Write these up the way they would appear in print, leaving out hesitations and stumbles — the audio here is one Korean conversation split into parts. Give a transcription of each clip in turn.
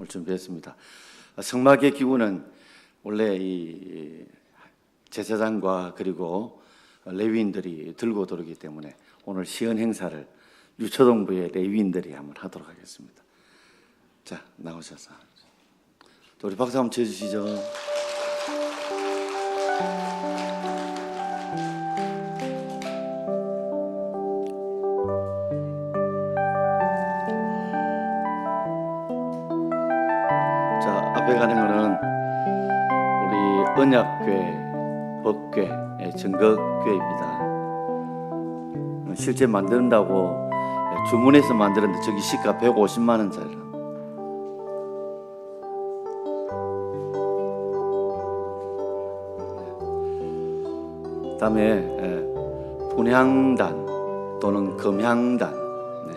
오늘 준비했습니다. 성막의 기구는 원래 이 제사장과 그리고 레위인들이 들고 들어오기 때문에 오늘 시연 행사를 유초동부의 레위인들이 한번 하도록 하겠습니다. 자, 나오셔서 우리 박수 한번 쳐주시죠. 자, 앞에 가는 거는 우리 언약궤, 법궤, 증거궤입니다. 실제 만든다고 주문해서 만들었는데 저기 시가 150만 원짜리. 그다음에 분향단 또는 금향단. 네.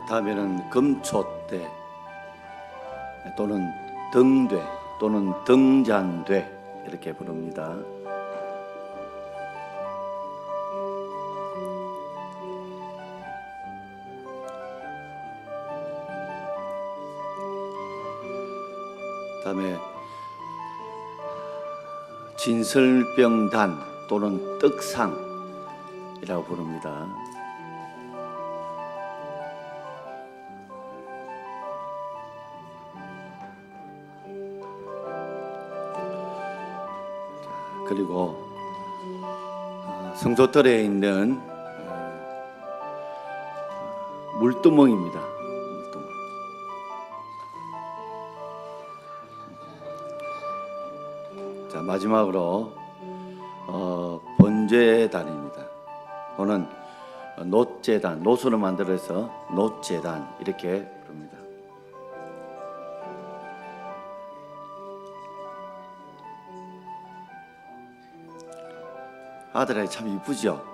다음에는 금초대 또는 등대 또는 등잔대 이렇게 부릅니다. 다음에 진설병단 또는 떡상이라고 부릅니다. 그리고 성소뜰에 있는 물두멍입니다. 물두멍. 자, 마지막으로 번제단입니다. 또는 놋제단, 놋으로 만들어서 놋제단 이렇게 부릅니다. 아들아이 참 이쁘죠?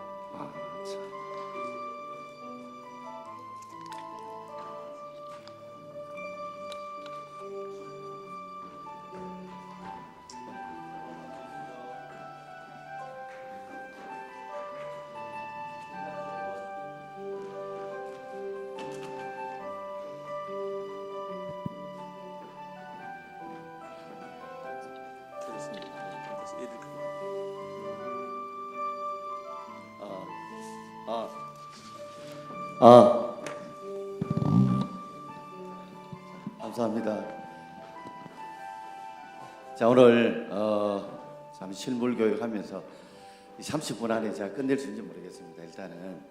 감사합니다. 자, 오늘 잠시 실물 교육하면서 30분 안에 제가 끝낼 수 있는지 모르겠습니다. 일단은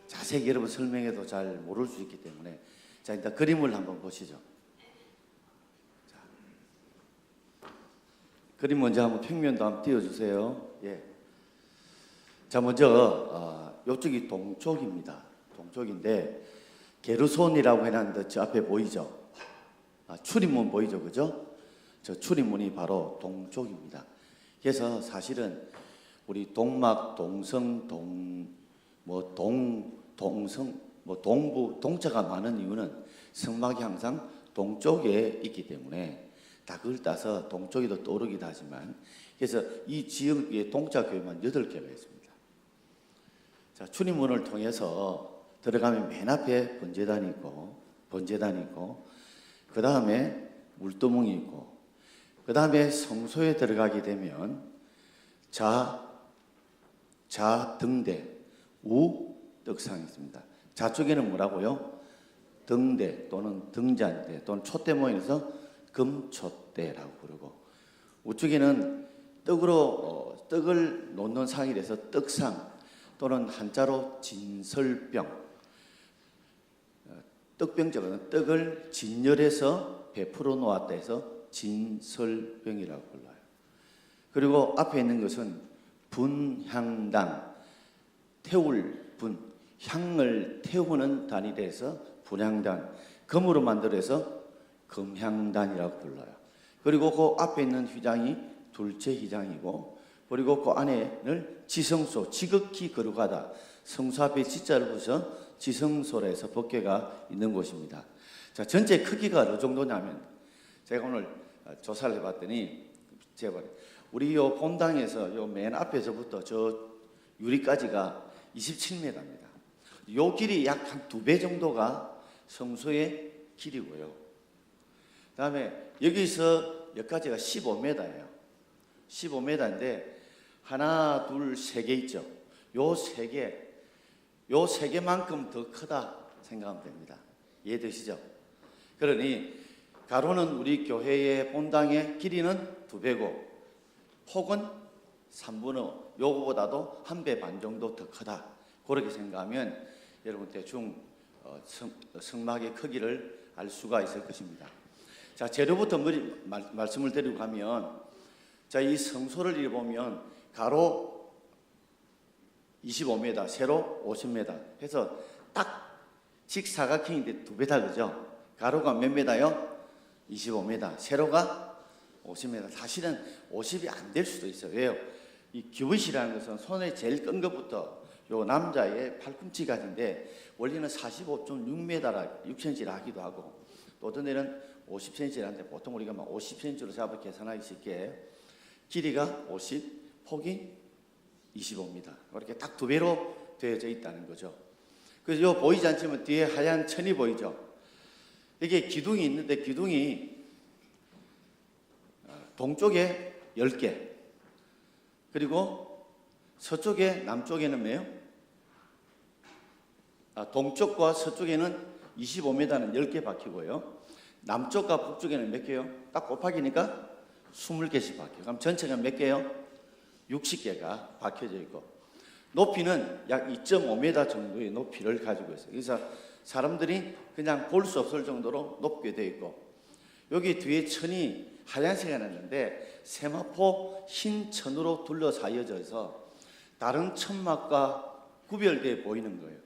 자세히 여러분 설명해도 잘 모를 수 있기 때문에 자, 일단 그림을 한번 보시죠. 자, 그림 먼저 한번 평면도 한번 띄워주세요. 예. 자, 먼저 이쪽이 동쪽입니다. 동쪽인데 게르손이라고 해놨는데 저 앞에 보이죠? 출입문 보이죠, 그죠? 저 출입문이 바로 동쪽입니다. 그래서 사실은 우리 동막, 동성, 동성, 동부, 동자가 많은 이유는 성막이 항상 동쪽에 있기 때문에 다 그걸 따서 동쪽에도 떠오르기도 하지만 그래서 이 지역에 동자 교회만 8개가 있습니다. 자, 출입문을 통해서 들어가면 맨 앞에 번제단이 있고 그 다음에 물두멍이 있고 그 다음에 성소에 들어가게 되면 좌등대, 우떡상이 있습니다. 좌쪽에는 뭐라고요? 등대 또는 등잔대 또는 촛대 모임에서 금촛대라고 부르고, 우측에는 떡을 놓는 상이 돼서 떡상 또는 한자로 진설병, 떡병자는 떡을 진열해서 베풀어 놓았다 해서 진설병이라고 불러요. 그리고 앞에 있는 것은 분향단, 태울 분, 향을 태우는 단이 돼서 분향단, 금으로 만들어서 금향단이라고 불러요. 그리고 그 앞에 있는 휘장이 둘째 휘장이고, 그리고 그 안에는 지성소, 지극히 거룩하다, 성소 앞에 지자를 붙여 지성소라 해서 법궤가 있는 곳입니다. 자, 전체 크기가 어느 정도냐면, 제가 오늘 조사를 해봤더니 제가 우리 요 본당에서 요 맨 앞에서부터 저 유리까지가 27m입니다. 요 길이 약 한 2배 정도가 성소의 길이고요. 그다음에 여기서 여기까지가 15m예요. 15m인데 하나, 둘, 세 개 있죠. 요 세 개만큼 더 크다 생각하면 됩니다. 이해되시죠? 그러니 가로는 우리 교회의 본당의 길이는 2배고 폭은 3분의 5, 요거보다도 1배 반 정도 더 크다. 그렇게 생각하면 여러분 대충 성막의 크기를 알 수가 있을 것입니다. 자, 재료부터 말씀을 드리고 가면, 자, 이 성소를 이렇게 보면 가로 25m, 세로 50m 해서 딱 직사각형인데 2배 다르죠. 가로가 몇 메다요? 25m, 세로가 50m. 사실은 50이 안 될 수도 있어요. 왜요? 이 규빗이라는 것은 손에 제일 끈 것부터 요 남자의 팔꿈치까지인데 원래는 45.6m라 6cm라 하기도 하고, 또 어떤 데는 50cm라는데 보통 우리가 막 50cm로 잡아 계산하기 쉽게 길이가 50, 폭이 25m. 이렇게 딱 2배로 되어져 있다는 거죠. 그래서 요 보이지 않지만 뒤에 하얀 천이 보이죠. 이게 기둥이 있는데 기둥이 동쪽에 10개, 그리고 서쪽에 남쪽에는 뭐예요? 동쪽과 서쪽에는 25m는 10개 박히고요. 남쪽과 북쪽에는 몇 개요? 딱 곱하기니까 20개씩 박혀요. 그럼 전체가 몇 개요? 60개가 박혀져 있고, 높이는 약 2.5m 정도의 높이를 가지고 있어요. 그래서 사람들이 그냥 볼 수 없을 정도로 높게 되어 있고, 여기 뒤에 천이 하얀색이 났는데 세마포 흰 천으로 둘러싸여져 서 다른 천막과 구별되어 보이는 거예요.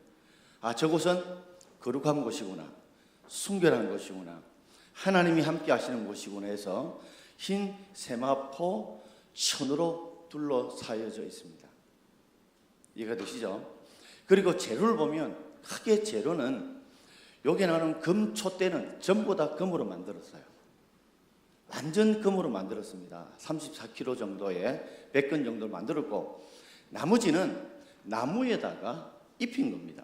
아, 저곳은 거룩한 곳이구나, 순결한 곳이구나, 하나님이 함께 하시는 곳이구나 해서 흰 세마포 천으로 둘러싸여져 있습니다. 이해가 되시죠? 그리고 재료를 보면 크게 재료는 여기 나오는 금촛대는 전부 다 금으로 만들었어요. 완전 금으로 만들었습니다. 34kg 정도의 100건 정도를 만들었고, 나머지는 나무에다가 입힌 겁니다.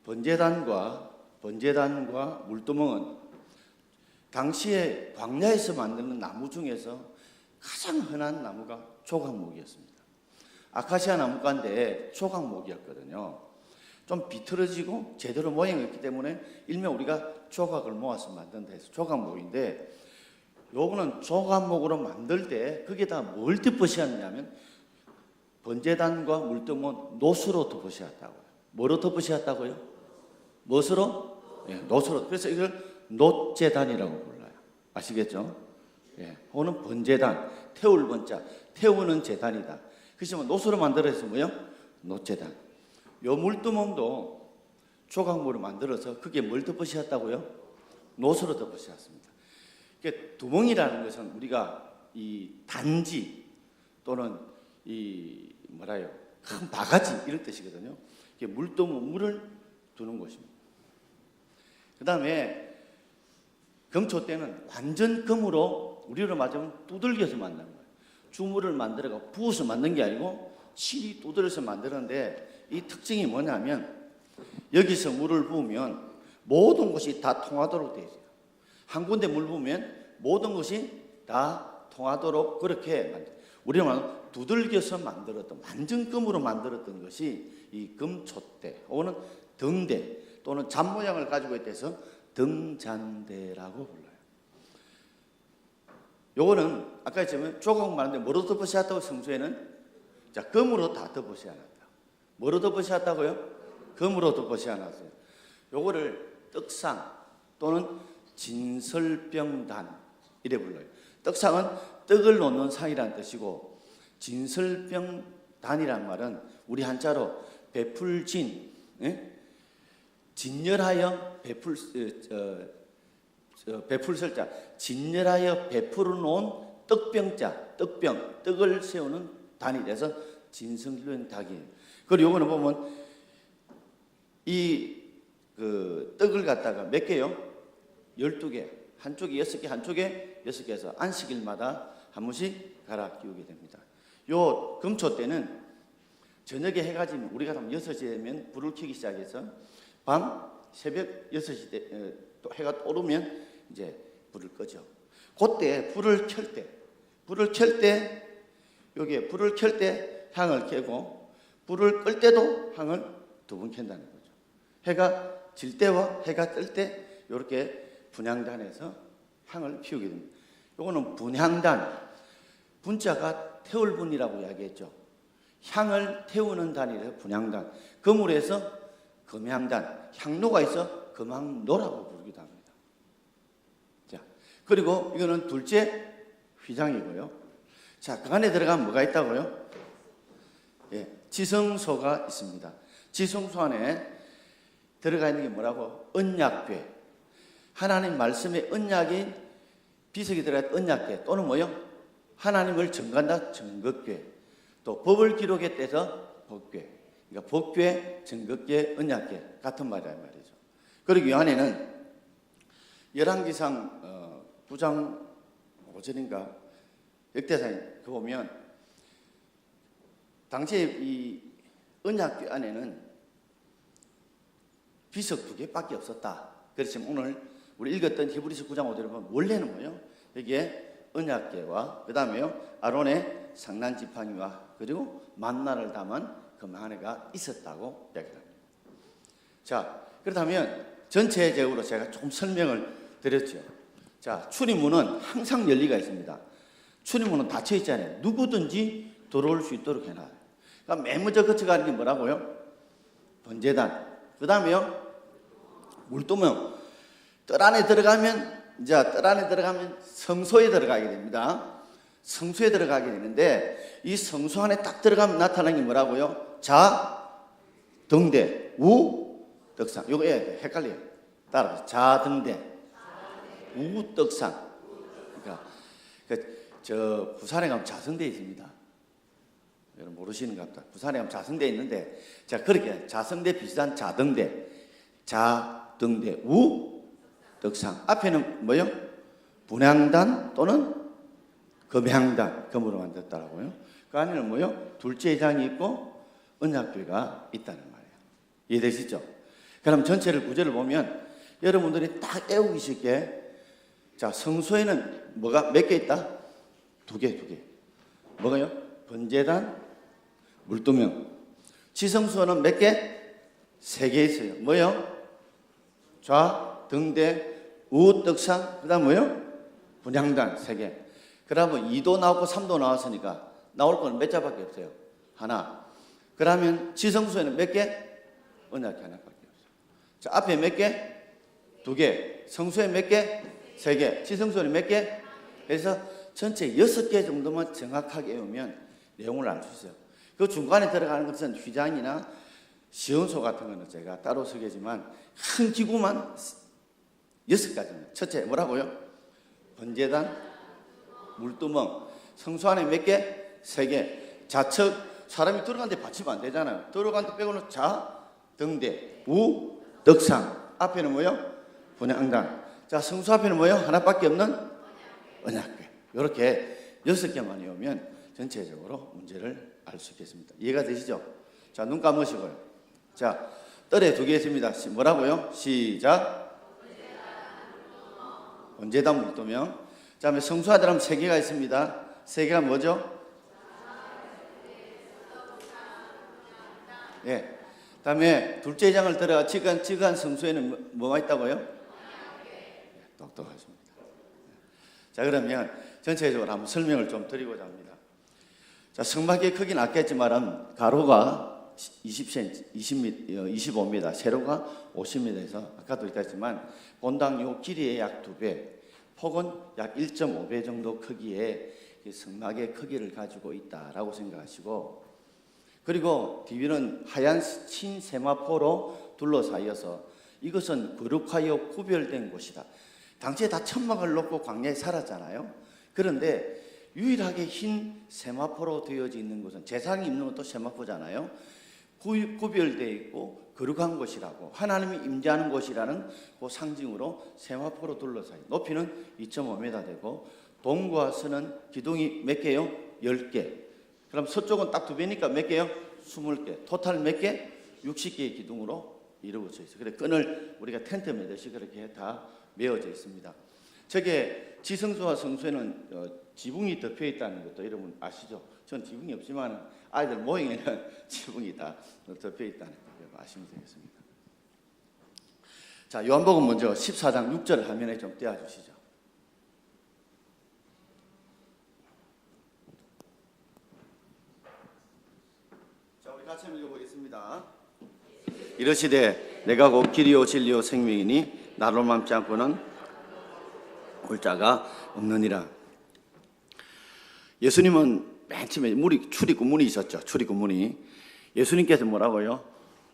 번제단과 물두멍은 당시에 광야에서 만드는 나무 중에서 가장 흔한 나무가 조각목이었습니다. 아카시아 나무가인데 조각목이었거든요. 좀 비틀어지고 제대로 모양이 없기 때문에 일명 우리가 조각을 모아서 만든다 해서 조각목인데, 요거는 조각목으로 만들 때 거기에다 뭘 덮으셨냐면 번제단과 물두멍 노수로 덮으셨다고요. 뭐로 덮으셨다고요? 무엇으로? 예, 노수로. 그래서 이걸 노제단이라고 불러요. 아시겠죠? 예, 그거는 번제단, 태울 번자, 태우는 제단이다. 그래서 노수로 만들어서 뭐요? 노제단. 요 물두멍도 조각물을 만들어서 그게 뭘 덮으셨다고요? 노수로 덮으셨습니다. 그러니까 두멍이라는 것은 우리가 이 단지 또는 이 뭐라요? 큰 바가지 이런 뜻이거든요. 이게 물두멍, 물을 두는 곳입니다. 그 다음에 금촛대는 완전 금으로 우리로 말하면 두들겨서 만든 거예요. 주물을 만들어가 부어서 만든 게 아니고 실이 두들여서 만드는데, 이 특징이 뭐냐면 여기서 물을 부으면 모든 것이 다 통하도록 되어 있어요. 한 군데 물 부으면 모든 것이 다 통하도록 그렇게 만들어요. 우리로 말하면 두들겨서 만들었던, 완전 금으로 만들었던 것이 이 금촛대, 혹은 등대 또는 잔 모양을 가지고 있대서 등잔대라고 불러요. 요거는 아까 했지만 조각 말하는데 뭐로 덮으셨다고 성수에는? 자, 금으로 다 덮으셔놨다. 뭐로 덮으셨다고요? 금으로 덮으셔놨어요. 요거를 떡상 또는 진설병단 이래 불러요. 떡상은 떡을 놓는 상이라는 뜻이고, 진설병단이란 말은 우리 한자로 베풀진, 진열하여 베풀설자, 진열하여 베풀어 놓은 떡병자, 떡병, 떡을 세우는 단이 돼서 진설병단이에요. 그리고 요거는 보면 이 떡을 갖다가 몇 개요? 12개. 한쪽에 6개, 한쪽에 6개 해서 안식일마다 한 번씩 갈아 끼우게 됩니다. 요 금초 때는 저녁에 해가 지면, 우리가 한 6시 되면 불을 켜기 시작해서 밤 새벽 6시 때, 또 해가 오르면 이제 불을 끄죠. 그때 불을 켤 때, 여기에 불을 켤 때 향을 켜고, 불을 끌 때도 향을 2번 켠다는 거죠. 해가 질 때와 해가 뜰 때 이렇게 분향단에서 향을 피우게 됩니다. 이거는 분향단, 분자가 태울 분이라고 이야기했죠. 향을 태우는 단이래서 분향단. 금으로 해서 금향단, 향로가 있어 금향로라고 부르기도 합니다. 자, 그리고 이거는 둘째 휘장이고요. 자, 그 안에 들어가면 뭐가 있다고요? 예, 지성소가 있습니다. 지성소 안에 들어가 있는 게 뭐라고? 언약궤. 하나님 말씀의 언약이 비석이 들어간 언약궤 또는 뭐요? 하나님을 증거한다 증거궤. 또 법을 기록했대서 법궤. 그러니까 법궤, 증거궤, 언약궤 같은 말이란 말이죠. 그리고 이 안에는 열왕기상 9장 5절인가 역대상에 그 보면 당시에 이 언약궤 안에는 비석 2개밖에 없었다. 그렇지만 오늘 우리 읽었던 히브리서 9장 5절을 보면 원래는 뭐예요? 여기에 언약궤와 그 다음에요 아론의 상난지팡이와 그리고 만나를 담은 금하네가 있었다고 이야기합니다. 자, 그렇다면 전체적으로 제가 조금 설명을 드렸죠. 자, 출입문은 항상 열리가 있습니다. 출입문은 닫혀 있잖아요. 누구든지 들어올 수 있도록 해놔요. 그러니까 맨 먼저 거쳐가는 게 뭐라고요? 번제단. 그 다음에요 물두멍. 뜰 안에 들어가면 성소에 들어가게 됩니다. 성소에 들어가게 되는데 이 성소 안에 딱 들어가면 나타나는 게 뭐라고요? 자, 등대, 우, 떡상. 요거 헷갈려요. 따라서 자, 등대, 우, 떡상. 그러니까 저 부산에 가면 자성대 있습니다. 여러분 모르시는 것 같다. 부산에 가면 자성대 있는데 자, 그렇게 자성대 비슷한 자등대, 자등대, 우, 떡상. 앞에는 뭐요? 분향단 또는 금향단, 금으로 만들었다라고요. 그 안에는 뭐요? 둘째 회장이 있고 언약궤가 있다는 말이에요. 이해되시죠? 그럼 전체를 구절을 보면 여러분들이 딱 애우기 쉽게 자, 성소에는 뭐가 몇 개 있다? 2개. 뭐가요? 번제단, 물두명. 지성소는 몇 개? 3개 있어요. 뭐요? 좌, 등대, 우, 떡상, 그 다음 뭐요? 분향단 3개. 그러면 2도 나오고 3도 나왔으니까 나올 거는 몇 자밖에 없어요? 하나. 그러면 지성소에는 몇 개? 언약궤 하나밖에 없어요. 자, 앞에 몇 개? 2개. 성소에 몇 개? 3개. 지성소에는 몇 개? 그래서 전체 6개 정도만 정확하게 외우면 내용을 알 수 있어요. 그 중간에 들어가는 것은 휘장이나 시온소 같은 거는 제가 따로 쓰겠지만 큰 기구만 6가지입니다. 첫째 뭐라고요? 번제단, 물두멍. 성소 안에 몇 개? 3개. 좌측 사람이 들어가는데 받치면 안 되잖아요. 들어간 데 빼고는 자, 등대, 우, 떡상. 앞에는 뭐요? 분향단. 자, 성소 앞에는 뭐요? 하나밖에 없는 언약궤. 이렇게 6개만 외우면 전체적으로 문제를 알 수 있겠습니다. 이해가 되시죠? 자, 눈 감으시고요. 자, 뜰에 2개 있습니다. 뭐라고요? 시작. 번제단, 물두명. 그 다음에 성소 안에 하면 3개가 있습니다. 3개가 뭐죠? 예. 다음에 둘째 장을 들어가 지간 성소에는 뭐가 있다고요? 똑똑하십니다. 자, 그러면 전체적으로 한번 설명을 좀 드리고자 합니다. 자, 성막의 크기는 아까 했지만 가로가 20cm, 25m, 세로가 50m에서 아까도 있었지만 본당 요 길이의 약 2배, 폭은 약 1.5배 정도 크기의 성막의 크기를 가지고 있다라고 생각하시고, 그리고 뒤는 하얀 흰 세마포로 둘러싸여서 이것은 거룩하여 구별된 곳이다. 당시에 다 천막을 놓고 광야에 살았잖아요. 그런데 유일하게 흰 세마포로 되어져 있는 곳은, 제사장이 입는 것도 세마포잖아요. 구별되어 있고 거룩한 곳이라고, 하나님이 임재하는 곳이라는 그 상징으로 세마포로 둘러싸여 높이는 2.5m 되고, 동과 서는 기둥이 몇 개요? 10개. 그럼 서쪽은 딱 2배니까 몇 개요? 20개. 토탈 몇 개? 60개의 기둥으로 이루어져 있어요. 그래, 끈을 우리가 텐트 매듯이 그렇게 다 메어져 있습니다. 저게 지성소와 성소에는 지붕이 덮여 있다는 것도 여러분 아시죠? 전 지붕이 없지만 아이들 모형에는 지붕이 다 덮여 있다는 거 아시면 되겠습니다. 자, 요한복음 먼저 14장 6절 화면에 좀 띄워주시죠. 자, 우리 같이 한번 읽어보겠습니다. 이르시되 내가 곧 길이요 진리요 생명이니 나로 맘지 않고는 올 자가 없느니라. 예수님은 맨 처음에 출입구문이 있었죠. 출입구문이. 예수님께서 뭐라고요?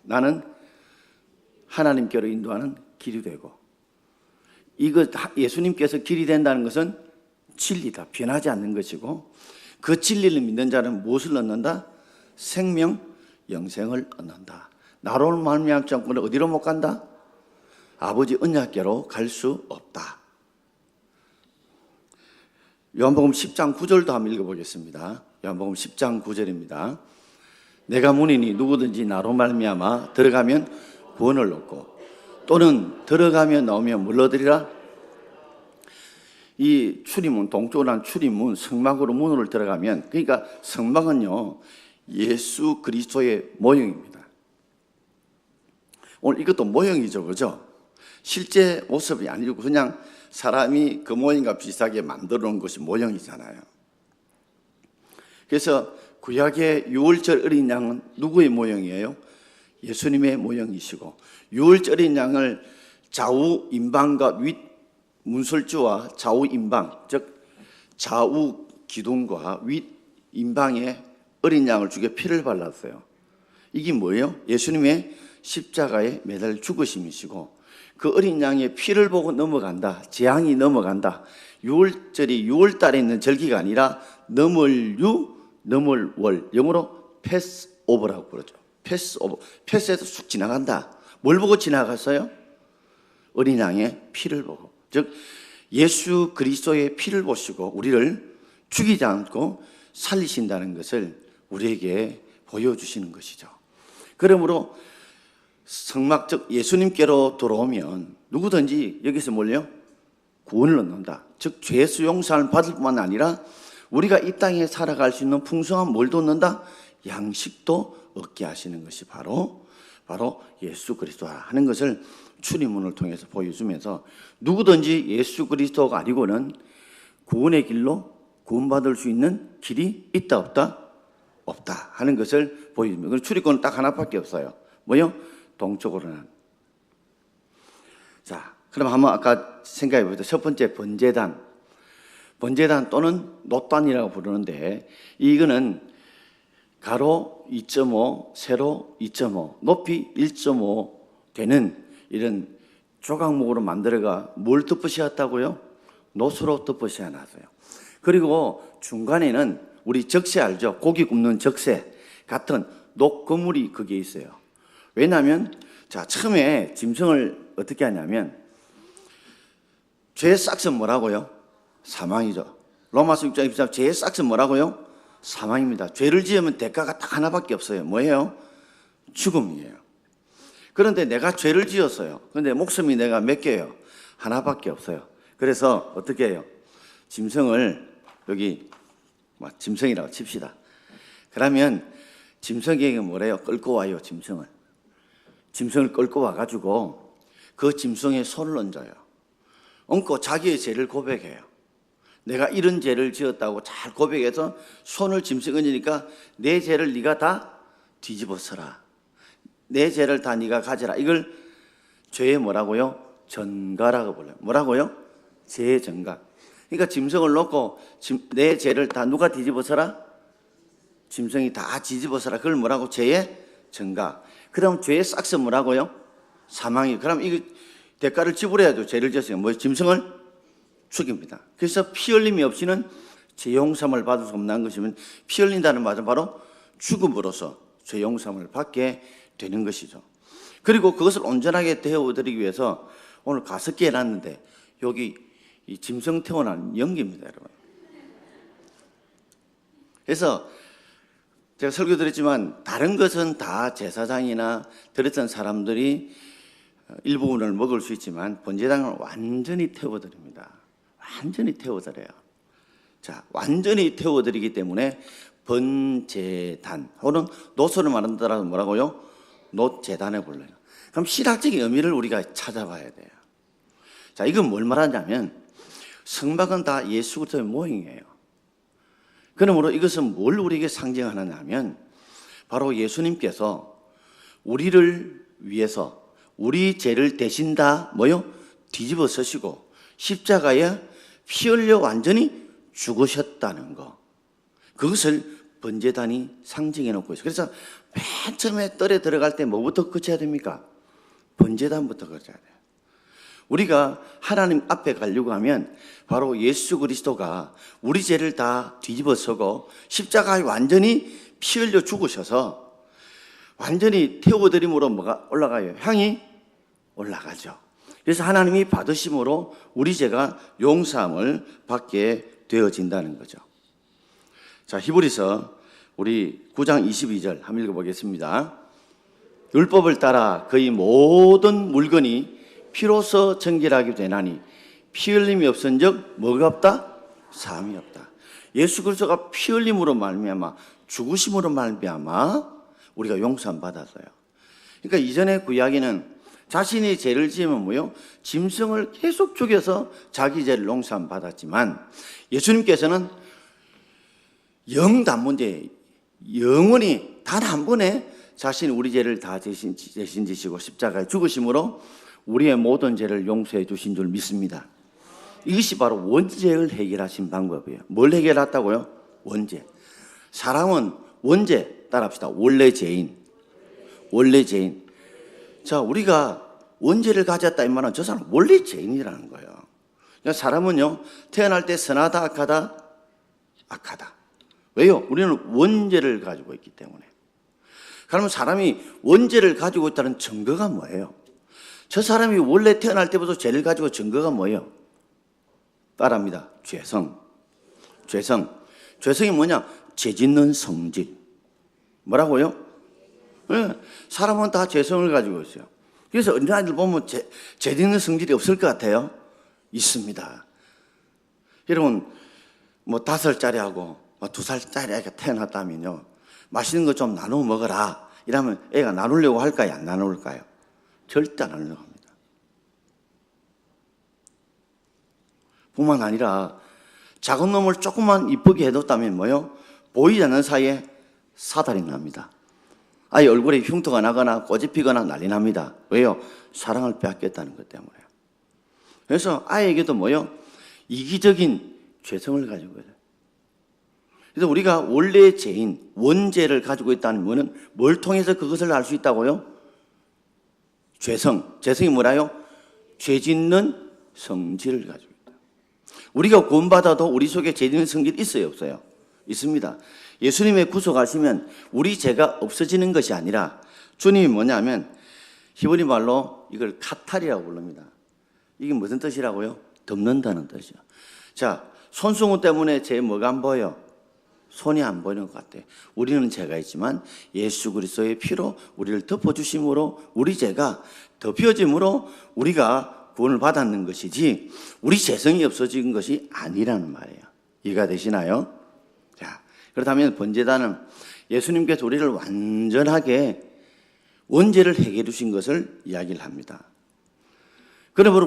나는 하나님께로 인도하는 길이 되고, 이거 예수님께서 길이 된다는 것은 진리다. 변하지 않는 것이고, 그 진리를 믿는 자는 무엇을 얻는다? 생명, 영생을 얻는다. 나로 말미암지 않고는 어디로 못 간다? 아버지 언약궤로 갈 수 없다. 요한복음 10장 9절도 한번 읽어보겠습니다. 요한복음 10장 9절입니다. 내가 문이니 누구든지 나로 말미암아 들어가면 구원을 얻고 또는 들어가며 나오면 뭘 얻으리라? 이 출입문, 동쪽으로 한 출입문, 성막으로 문으로 들어가면, 그러니까 성막은요 예수 그리스도의 모형입니다. 오늘 이것도 모형이죠, 그죠? 실제 모습이 아니고 그냥 사람이 그 모형과 비슷하게 만들어 놓은 것이 모형이잖아요. 그래서 구약의 유월절 어린 양은 누구의 모형이에요? 예수님의 모형이시고, 유월절 어린 양을 좌우 임방과 윗 문설주와 좌우 임방, 즉 좌우 기둥과 윗 임방에 어린 양을 죽여 피를 발랐어요. 이게 뭐예요? 예수님의 십자가에 매달 죽으심이시고, 그 어린 양의 피를 보고 넘어간다. 재앙이 넘어간다. 6월절이 6월달에 있는 절기가 아니라 넘을유, 넘을월, 영어로 패스오버라고 그러죠. 패스오버. 패스에서 쑥 지나간다. 뭘 보고 지나갔어요? 어린 양의 피를 보고. 즉 예수 그리스도의 피를 보시고 우리를 죽이지 않고 살리신다는 것을 우리에게 보여주시는 것이죠. 그러므로 성막, 즉 예수님께로 돌아오면 누구든지 여기서 뭘요? 구원을 얻는다. 즉 죄수 용서를 받을 뿐만 아니라 우리가 이 땅에 살아갈 수 있는 풍성한 뭘도 얻는다? 양식도 얻게 하시는 것이 바로 예수 그리스도라 하는 것을 출입문을 통해서 보여주면서, 누구든지 예수 그리스도가 아니고는 구원의 길로 구원받을 수 있는 길이 있다 없다? 없다 하는 것을 보여줍니다. 출입구는 딱 하나밖에 없어요. 뭐요? 동쪽으로는. 자, 그럼 한번 아까 생각해 보세요. 첫 번째 번제단. 번제단 또는 놋단이라고 부르는데, 이거는 가로 2.5, 세로 2.5, 높이 1.5 되는 이런 조각목으로 만들어가 뭘 덮으셨다고요? 놋으로 덮으셔놨어요. 그리고 중간에는 우리 적세 알죠? 고기 굽는 적세 같은 녹 거물이 거기에 있어요. 왜냐하면 자, 처음에 짐승을 어떻게 하냐면, 죄의 싹은 뭐라고요? 사망이죠. 로마서 6장 23절 죄의 싹은 뭐라고요? 사망입니다. 죄를 지으면 대가가 딱 하나밖에 없어요. 뭐예요? 죽음이에요. 그런데 내가 죄를 지었어요. 그런데 목숨이 내가 몇 개예요? 하나밖에 없어요. 그래서 어떻게 해요? 짐승을 여기 짐승이라고 칩시다. 그러면 짐승에게 뭐래요? 끌고 와요, 짐승을. 짐승을 끌고 와가지고 그 짐승에 손을 얹어요. 얹고 자기의 죄를 고백해요. 내가 이런 죄를 지었다고 잘 고백해서 손을 짐승에 얹으니까 내 죄를 네가 다 뒤집어 써라. 내 죄를 다 네가 가져라. 이걸 죄의 뭐라고요? 전가라고 불러요. 뭐라고요? 죄의 전가. 그러니까 짐승을 놓고 내 죄를 다 누가 뒤집어 써라? 짐승이 다 뒤집어 써라. 그걸 뭐라고? 죄의 전가. 그 다음 죄의 싹스 뭐라고요? 사망이. 그럼 이거 대가를 지불해야죠. 죄를 지었으니까. 뭐 짐승을 죽입니다. 그래서 피 흘림이 없이는 죄 용서함을 받을 수 없는 것이면 피 흘린다는 말은 바로 죽음으로써 죄 용서함을 받게 되는 것이죠. 그리고 그것을 온전하게 태워드리기 위해서 오늘 5개 해놨는데 여기 이 짐승 태워난 연기입니다, 여러분. 그래서 제가 설교 드렸지만 다른 것은 다 제사장이나 드렸던 사람들이 일부분을 먹을 수 있지만 번제단은 완전히 태워드립니다. 완전히 태워드려요. 자, 완전히 태워드리기 때문에 번제단 혹은 노소를 말한다라도 뭐라고요? 노제단에 불러요. 그럼 신학적인 의미를 우리가 찾아봐야 돼요. 자, 이건 뭘 말하냐면 성막은 다 예수 그리스도의 모형이에요. 그러므로 이것은 뭘 우리에게 상징하느냐 하면 바로 예수님께서 우리를 위해서 우리 죄를 대신 다 뭐요? 뒤집어 쓰시고 십자가에 피 흘려 완전히 죽으셨다는 거. 그것을 번제단이 상징해 놓고 있어요. 그래서 맨 처음에 뜰에 들어갈 때 뭐부터 그쳐야 됩니까? 번제단부터 그쳐야 돼요. 우리가 하나님 앞에 가려고 하면 바로 예수 그리스도가 우리 죄를 다 뒤집어 쓰고 십자가에 완전히 피 흘려 죽으셔서 완전히 태워드림으로 뭐가 올라가요? 향이 올라가죠. 그래서 하나님이 받으심으로 우리 죄가 용서함을 받게 되어진다는 거죠. 자, 히브리서 우리 9장 22절 한번 읽어보겠습니다. 율법을 따라 그의 모든 물건이 피로써 정결하게 되나니 피 흘림이 없은즉 뭐가 없다? 사함이 없다. 예수 그리스도가 피 흘림으로 말미암아 죽으심으로 말미암아 우리가 용서함 받았어요. 그러니까 이전의 구약에는 자신이 죄를 지으면 뭐요? 짐승을 계속 죽여서 자기 죄를 용서함 받았지만 예수님께서는 영단문제 영원히 단 한 번에 자신이 우리 죄를 다 대신 지시고 십자가에 죽으심으로 우리의 모든 죄를 용서해 주신 줄 믿습니다. 이것이 바로 원죄를 해결하신 방법이에요. 뭘 해결했다고요? 원죄. 사람은 원죄 따라합시다. 원래 죄인. 원래 죄인. 자, 우리가 원죄를 가졌다 이 말은 저 사람은 원래 죄인이라는 거예요. 그러니까 사람은요, 태어날 때 선하다 악하다? 악하다. 왜요? 우리는 원죄를 가지고 있기 때문에. 그러면 사람이 원죄를 가지고 있다는 증거가 뭐예요? 저 사람이 원래 태어날 때부터 죄를 가지고 증거가 뭐예요? 따라합니다. 죄성. 죄성. 죄성이 뭐냐? 죄 짓는 성질. 뭐라고요? 네. 사람은 다 죄성을 가지고 있어요. 그래서 어린 아이들 보면 죄 짓는 성질이 없을 것 같아요? 있습니다. 여러분, 뭐 5살짜리하고 2살짜리 아이가 태어났다면요, 맛있는 거 좀 나누어 먹어라 이러면 애가 나누려고 할까요? 안 나눌까요? 절대 안 나누려고 합니다. 뿐만 아니라 작은 놈을 조금만 이쁘게 해뒀다면 뭐요? 보이지 않는 사이에 사달이 납니다. 아이 얼굴에 흉터가 나거나 꼬집 피거나 난리 납니다. 왜요? 사랑을 빼앗겼다는 것 때문에. 그래서 아이에게도 뭐요? 이기적인 죄성을 가지고 있어요. 그래서 우리가 원래 죄인, 원죄를 가지고 있다는 것은 뭘 통해서 그것을 알 수 있다고요? 죄성. 죄성이 뭐라요? 죄 짓는 성질을 가지고 있다. 우리가 구원받아도 우리 속에 죄 짓는 성질이 있어요, 없어요? 있습니다. 예수님의 구속하시면 우리 죄가 없어지는 것이 아니라 주님이 뭐냐면 히브리 말로 이걸 카탈이라고 부릅니다. 이게 무슨 뜻이라고요? 덮는다는 뜻이죠. 자, 손수건 때문에 제 뭐가 안 보여? 손이 안 보이는 것 같아요. 우리는 죄가 있지만 예수 그리스도의 피로 우리를 덮어주심으로 우리 죄가 덮여짐으로 우리가 구원을 받았는 것이지 우리 죄성이 없어진 것이 아니라는 말이에요. 이해가 되시나요? 자, 그렇다면 번제단은 예수님께서 우리를 완전하게 원죄를 해결해 주신 것을 이야기를 합니다. 그러므로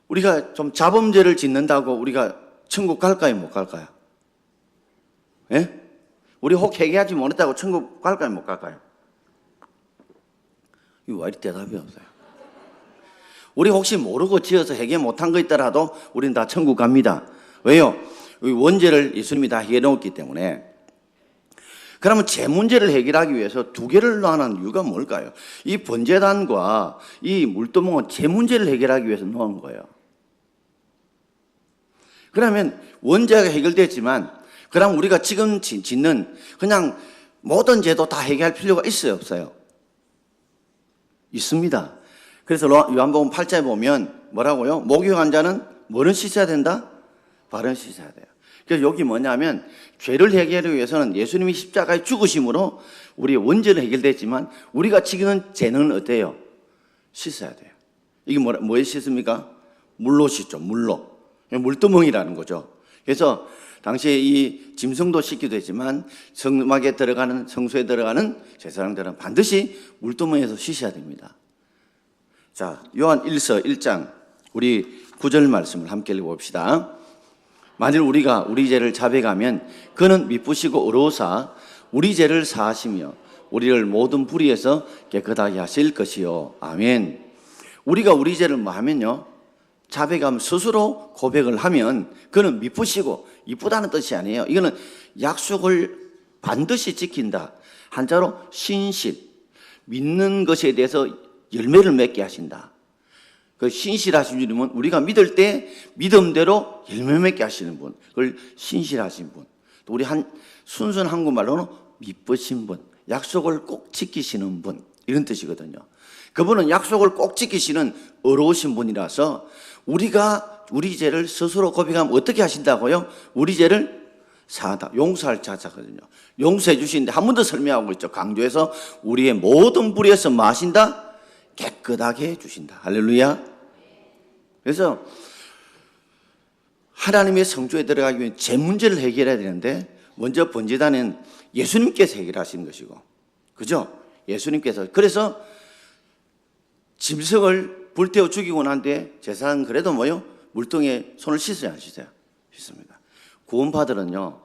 우리가 좀 자범죄를 짓는다고 우리가 천국 갈까요, 못 갈까요? 예? 우리 혹 회개하지 못했다고 천국 갈까요, 못 갈까요? 이거 왜 이리 대답이 없어요? 우리 혹시 모르고 지어서 회개 못한 거 있더라도 우리는 다 천국 갑니다. 왜요? 원죄를 예수님이 다 해결해 놓았기 때문에. 그러면 제 문제를 해결하기 위해서 두 개를 놓은 이유가 뭘까요? 이 번제단과 이 물두멍은 제 문제를 해결하기 위해서 놓은 거예요. 그러면 원죄가 해결됐지만 그럼 우리가 지금 짓는 그냥 모든 죄도 다 해결할 필요가 있어요, 없어요? 있습니다. 그래서 요한복음 8장에 보면 뭐라고요? 목욕한 자는 뭐를 씻어야 된다? 발은 씻어야 돼요. 그래서 여기 뭐냐면 죄를 해결하기 위해서는 예수님이 십자가에 죽으심으로 우리의 원죄는 해결됐지만 우리가 지키는 죄는 어때요? 씻어야 돼요. 이게 뭐에 씻습니까? 물로 씻죠. 물로. 물두멍이라는 거죠. 그래서 당시에 이 짐승도 씻기도 했지만 성막에 들어가는, 성소에 들어가는 제사장들은 반드시 물두멍에서 씻어야 됩니다. 자, 요한 1서 1장 우리 9절 말씀을 함께 읽어봅시다. 만일 우리가 우리 죄를 자백하면 그는 미쁘시고 의로우사 우리 죄를 사하시며 우리를 모든 불의에서 깨끗하게 하실 것이요. 아멘. 우리가 우리 죄를 뭐 하면요? 자백하면 스스로 고백을 하면 그는 미쁘시고, 이쁘다는 뜻이 아니에요. 이거는 약속을 반드시 지킨다. 한자로 신실, 믿는 것에 대해서 열매를 맺게 하신다. 그 신실하신 주님은 우리가 믿을 때 믿음대로 열매 맺게 하시는 분, 그걸 신실하신 분. 또 우리 순수한 한국말로는 미쁘신 분, 약속을 꼭 지키시는 분, 이런 뜻이거든요. 그분은 약속을 꼭 지키시는 어려우신 분이라서 우리가 우리 죄를 스스로 고백하면 어떻게 하신다고요? 우리 죄를 사하다, 용서할 자자거든요. 용서해 주시는데 한 번 더 설명하고 있죠. 강조해서 우리의 모든 불의에서 뭐 하신다? 깨끗하게 해주신다. 할렐루야. 그래서 하나님의 성소에 들어가기 위해 제 문제를 해결해야 되는데 먼저 번제단은 예수님께서 해결하신 것이고, 그죠? 예수님께서. 그래서 짐승을 불태워 죽이고 난 뒤에 제사장은 그래도 뭐요? 물통에 손을 씻어야 안 씻어요? 씻습니다. 구원파들은요,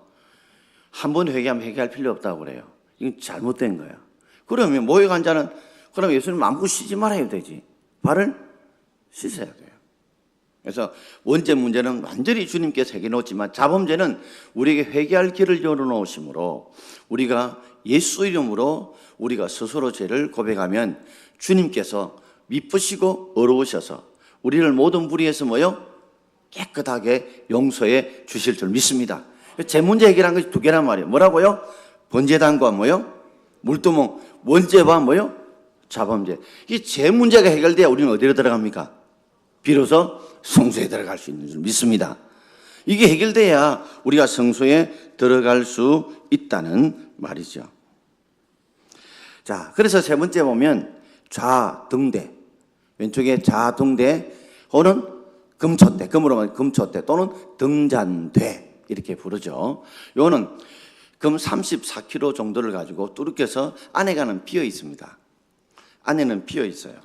한 번 회개하면 회개할 필요 없다고 그래요. 이건 잘못된 거예요. 그러면 모욕한 자는 그럼 예수님 아무것도 씻지 말아야 되지. 발을 씻어야 돼요. 그래서 원죄 문제는 완전히 주님께서 해결해 놓지만 자범죄는 우리에게 회개할 길을 열어놓으심으로 우리가 예수 이름으로 우리가 스스로 죄를 고백하면 주님께서 미쁘시고 어려우셔서 우리를 모든 불의에서 뭐요? 깨끗하게 용서해 주실 줄 믿습니다. 제 문제 해결한 것이 두 개란 말이에요. 뭐라고요? 번제단과 뭐요? 물두멍. 원죄와 뭐요? 자범죄. 이 제 문제가 해결돼야 우리는 어디로 들어갑니까? 비로소 성소에 들어갈 수 있는 줄 믿습니다. 이게 해결돼야 우리가 성소에 들어갈 수 있다는 말이죠. 자, 그래서 세 번째 보면 좌등대, 왼쪽에 좌등대 혹은 금촛대, 금으로 말하면 금촛대 또는 등잔대 이렇게 부르죠. 요거는 금 34kg 정도를 가지고 뚜룩해서 안에가는 비어 있습니다. 안에는 비어 있어요.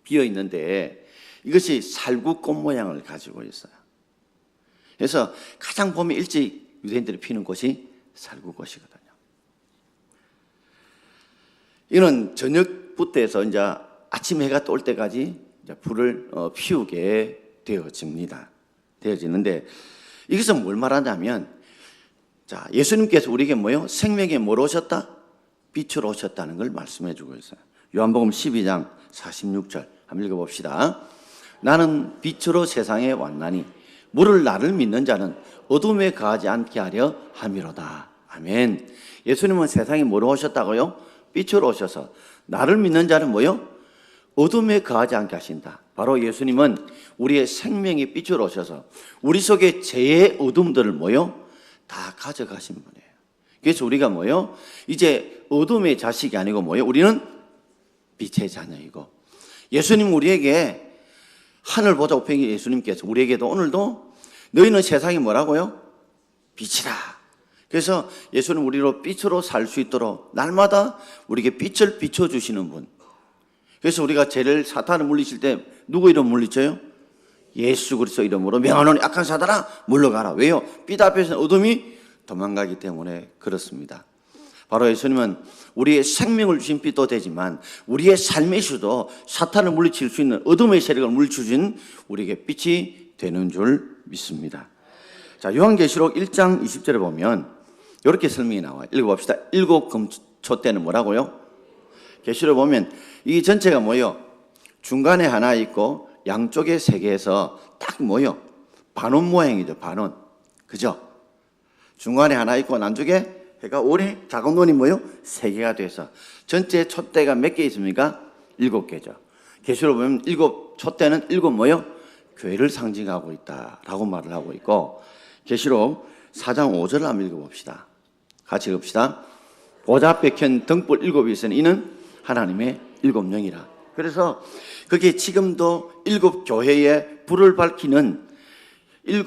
비어 있는데 이것이 살구꽃 모양을 가지고 있어요. 그래서 가장 봄에 일찍 유대인들이 피는 꽃이 살구꽃이거든요. 이는 저녁부터 해서 이제 아침 해가 뜰 때까지 이제 불을 피우게 되어지는데 이것은 뭘 말하냐면, 자, 예수님께서 우리에게 뭐요? 생명에 뭘 오셨다? 빛으로 오셨다는 걸 말씀해 주고 있어요. 요한복음 12장 46절 한번 읽어봅시다. 나는 빛으로 세상에 왔나니 물을 나를 믿는 자는 어둠에 거하지 않게 하려 함이로다. 아멘. 예수님은 세상에 뭐로 오셨다고요? 빛으로 오셔서 나를 믿는 자는 뭐요? 어둠에 거하지 않게 하신다. 바로 예수님은 우리의 생명의 빛으로 오셔서 우리 속에 죄의 어둠들을 뭐요? 다 가져가신 분이에요. 그래서 우리가 뭐요? 이제 어둠의 자식이 아니고 뭐요? 우리는 빛의 자녀이고, 예수님 우리에게 하늘 보좌 우편에 예수님께서 우리에게도 오늘도 너희는 세상이 뭐라고요? 빛이다. 그래서 예수는 우리로 빛으로 살 수 있도록 날마다 우리에게 빛을 비춰주시는 분. 그래서 우리가 죄를 사탄을 물리칠 때 누구 이름 물리쳐요? 예수 그리스도 이름으로 명하노니 악한 사탄아 물러가라. 왜요? 빛 앞에서는 어둠이 도망가기 때문에 그렇습니다. 바로 예수님은 우리의 생명을 주신 빛도 되지만 우리의 삶에서도 사탄을 물리칠 수 있는 어둠의 세력을 물리쳐준 우리에게 빛이 되는 줄 믿습니다. 자, 요한계시록 1장 20절에 보면 이렇게 설명이 나와요. 읽어봅시다. 7금초 때는 뭐라고요? 계시록 보면 이 전체가 뭐예요? 중간에 하나 있고 양쪽에 세 개에서 딱 뭐예요? 반원 모양이죠. 반원. 그죠? 중간에 하나 있고 남쪽에 해가 오래 작은 논이 뭐예요? 세 개가 돼서 전체 촛대가 몇 개 있습니까? 7개죠. 계시록 보면 7촛대는 7 뭐예요? 교회를 상징하고 있다라고 말을 하고 있고, 계시록 4장 5절을 한번 읽어봅시다. 같이 읽읍시다. 보좌 앞에 켠 등불 7이 있으니 이는 하나님의 7영이라. 그래서 그게 지금도 7 교회에 불을 밝히는 7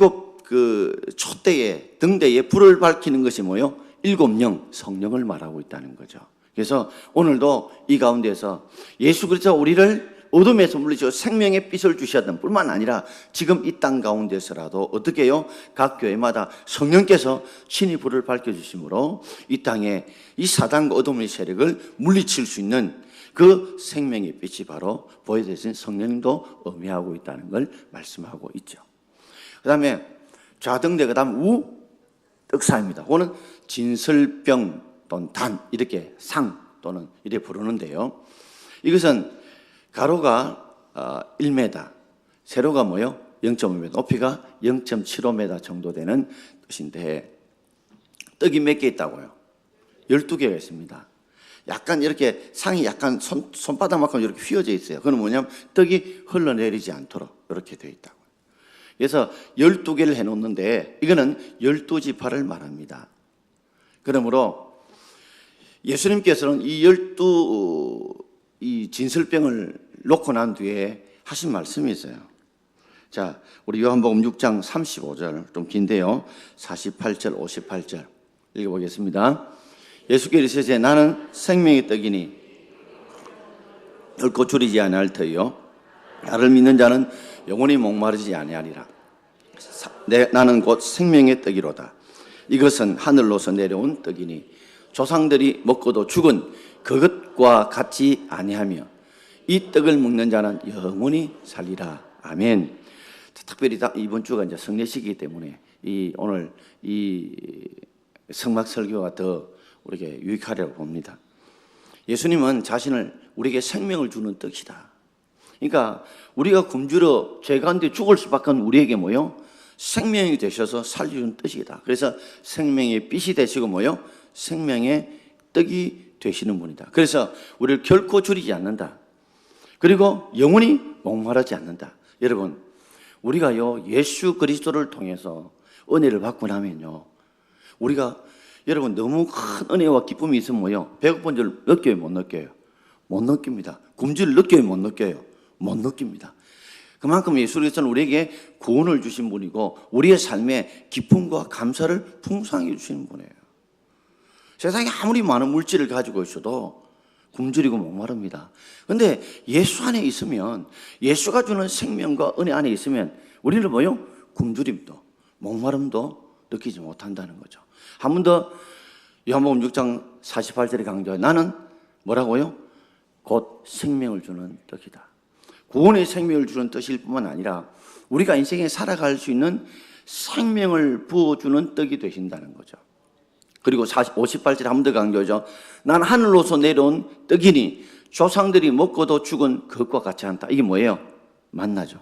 촛대에 등대에 불을 밝히는 것이 뭐예요? 7영 성령을 말하고 있다는 거죠. 그래서 오늘도 이 가운데서 예수 그리스도가 우리를 어둠에서 물리쳐 생명의 빛을 주셨던 뿐만 아니라 지금 이 땅 가운데서라도 어떻게 해요? 각 교회마다 성령께서 친히 불을 밝혀주심으로 이 땅에 이 사단과 어둠의 세력을 물리칠 수 있는 그 생명의 빛이 바로 보여주신 성령도 의미하고 있다는 걸 말씀하고 있죠. 그 다음에 좌등대, 그 다음 우 떡사입니다. 그거는 진설병 또는 단 이렇게 상 또는 이렇게 부르는데요. 이것은 가로가 1m, 세로가 뭐요? 0.5m, 높이가 0.75m 정도 되는 뜻인데 떡이 몇 개 있다고요? 12개가 있습니다. 약간 이렇게 상이 약간 손바닥만큼 이렇게 휘어져 있어요. 그건 뭐냐면 떡이 흘러내리지 않도록 이렇게 되어 있다고요. 그래서 12개를 해놓는데 이거는 12지파를 말합니다. 그러므로 예수님께서는 이 진설병을 놓고 난 뒤에 하신 말씀이 있어요. 자, 우리 요한복음 6장 35절, 좀 긴데요. 48절, 58절 읽어보겠습니다. 예수께서 이르시되 나는 생명의 떡이니 결코 줄이지 아니할 터이요 나를 믿는 자는 영원히 목마르지 아니하리라. 나는 곧 생명의 떡이로다. 이것은 하늘로서 내려온 떡이니 조상들이 먹고도 죽은 그것과 같이 아니하며 이 떡을 먹는 자는 영원히 살리라. 아멘. 특별히 이번 주가 이제 성례식이기 때문에 오늘 이 성막 설교가 더 우리에게 유익하리라고 봅니다. 예수님은 자신을 우리에게 생명을 주는 떡이다. 그러니까 우리가 굶주려 죄 가운데 죽을 수밖에 없는 우리에게 뭐요? 생명이 되셔서 살려주는 뜻이다. 그래서 생명의 빛이 되시고 뭐요? 생명의 떡이 되시는 분이다. 그래서 우리를 결코 줄이지 않는다. 그리고 영원히 목마르지 않는다. 여러분, 우리가요 예수 그리스도를 통해서 은혜를 받고 나면요 우리가 여러분 너무 큰 은혜와 기쁨이 있으면 뭐요? 배고픈 줄 느껴요? 못 느껴요? 못 느낍니다. 굶주를 느껴요? 못 느껴요? 못 느낍니다. 그만큼 예수 그리스도는 우리에게 구원을 주신 분이고 우리의 삶에 기쁨과 감사를 풍성하게 주시는 분이에요. 세상에 아무리 많은 물질을 가지고 있어도 굶주리고 목마릅니다. 그런데 예수 안에 있으면, 예수가 주는 생명과 은혜 안에 있으면 우리는 뭐요? 굶주림도 목마름도 느끼지 못한다는 거죠. 한 번 더 요한복음 6장 48절에 강조해 나는 뭐라고요? 곧 생명을 주는 떡이다. 구원의 생명을 주는 뜻일 뿐만 아니라 우리가 인생에 살아갈 수 있는 생명을 부어주는 떡이 되신다는 거죠. 그리고 58절에 한 번 더 강조하죠. 난 하늘로서 내려온 떡이니 조상들이 먹고도 죽은 그것과 같지 않다. 이게 뭐예요? 만나죠.